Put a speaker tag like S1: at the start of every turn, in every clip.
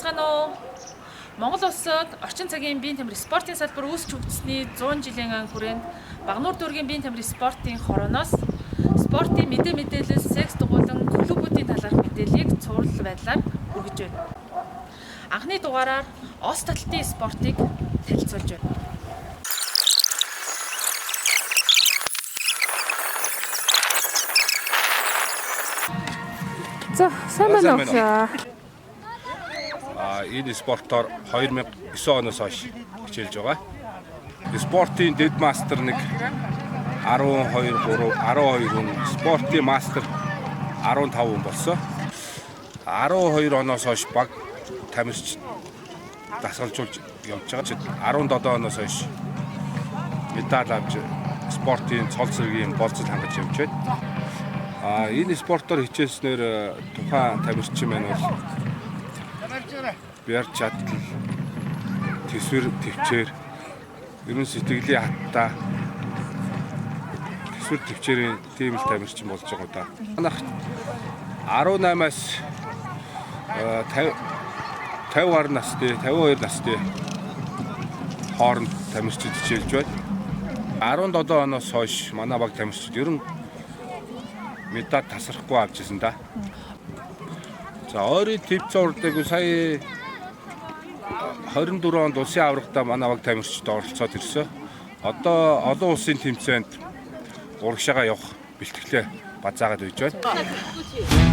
S1: байцгаана уу? Монгол улсад орчин цагийн биеийн тамирын спортын салбар үүсч хөгжсөний 100 жилийн ан хүрээнд Багнуур дүүргийн биеийн тамирын спортын хорооноос спортын мэдээлэл, секс дугуйлан клубүүдийн талаарх мэдээллийг цуврал байдлаар хүргэж байна. Анхны дугаараар ос таталтын спортыг танилцуулж байна.
S2: За, сайн байна уу?
S3: Энэ спортоор 2009 оноос хойш хичээлж байгаа. Спортын дэд мастер нэг 12 хүн, спортын мастер 15 хүн болсон. 12 оноос хойш баг тамирч дасгалжуулж явж байгаа. 17 оноос хойш медаль авч спортын цол цэвгийн болцол хангаж явж байна. Энэ спортоор хичээснээр тухайн тамирчин маань бол биар чадал, төсвөр төвчээр, ерөн сэтгэлийн хатта, төсвөр төвчээрийн тийм л тамирчин болж байгаа да. Манайх 18-аас 50 настай, 52 настай хооронд тамирчид хичээлж байна. 17 оноос хойш манай баг тамирчид ерөн медаль тасрахгүй авч ирсэн да. За ойрын твц урдыг сая 24 онд улсын аврагтаа манай баг тамирчид оролцоод ирсэн. Одоо олон улсын тэмцээнд урагшаага явах бэлтгэлээ базаагаад байж байна.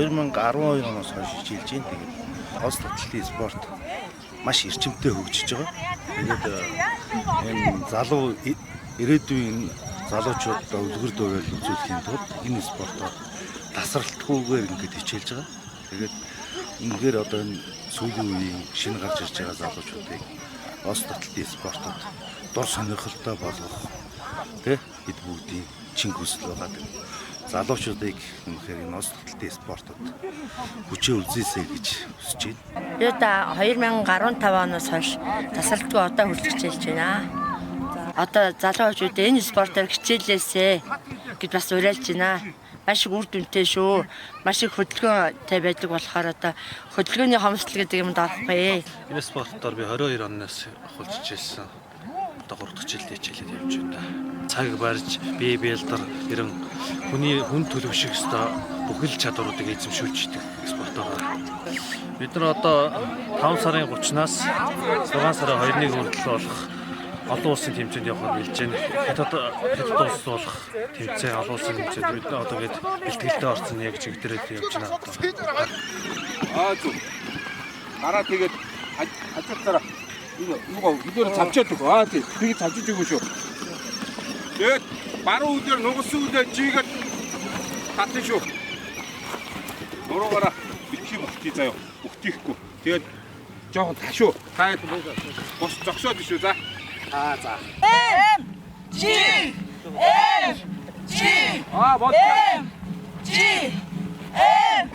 S4: ...2012 оноос хойш хичээлж байна. Тэгээд ос таталтын спорт маш эрчимтэй хөгжиж байгаа. Тэгээд энэ залуу ирээдүйн залуучуудаа үлгэр дуурайл үзүүлэхийн тулд энэ спортоор тасралтгүйгээр ингэж хичээлж байгаа. Тэгээд үнэхээр одоо энэ сүүлийн үеийн шинэ гарч ирж байгаа залуучуудыг ос таталтын спортод дор сонирхолтой болгох хэд бүгдийн чин хүсэл байгаа. Залуучуудыг үнэхээр энэ ос таталтын спортод хүчээ үзээсэй гэж хүсэж байна.
S5: Би одоо 2015 оноос хойш тасралтгүй одоо хүрч хичээлж байна. Одоо залуучууд энэ спортоор хичээлээсэй гэж бас уриалж байна. Маш их үр дүнтэй шүү. Маш их хөдөлгөөнтэй байдаг болохоор одоо хөдөлгөөний хомсдол гэдэг юмд орохгүй.
S6: Энэ спортоор би 22 оноос ахуулж хичээлсэн. Одоо 3 дахь жилдээ хичээлээд явж байна. Цаг барьж, бие бэлдэр ерөн хүн төлөвшөх ёстой бүхэл чадваруудыг эзэмшүүлждэг спорт байгаа. Бид нар одоо 5 сарын 30-наас 6 сарын 2-ны хүртэл болох олон улсын тэмцээнд явахаар бэлж байна. Хэд улс болох тэмцээн, олон улсын тэмцээнд бид одоо гээд бэлтгэлтэй орсон яг чигдэрээд явж байна одоо.
S3: Зүг. Хараа тэгээд хажуутаараа нөгөө өдөр цавчаад өг. Тийм. Тэгээд цавчиж өгөө шүү. Тэгээд баруун өдөр нугасан үдээ жигээд татна шүү. Нуруугаараа битгий заяа. Бүхтихгүй. Тэгээд жоохон ташуу. Та бос зогсоод шүү за. За.
S7: М Ж бод М Ж М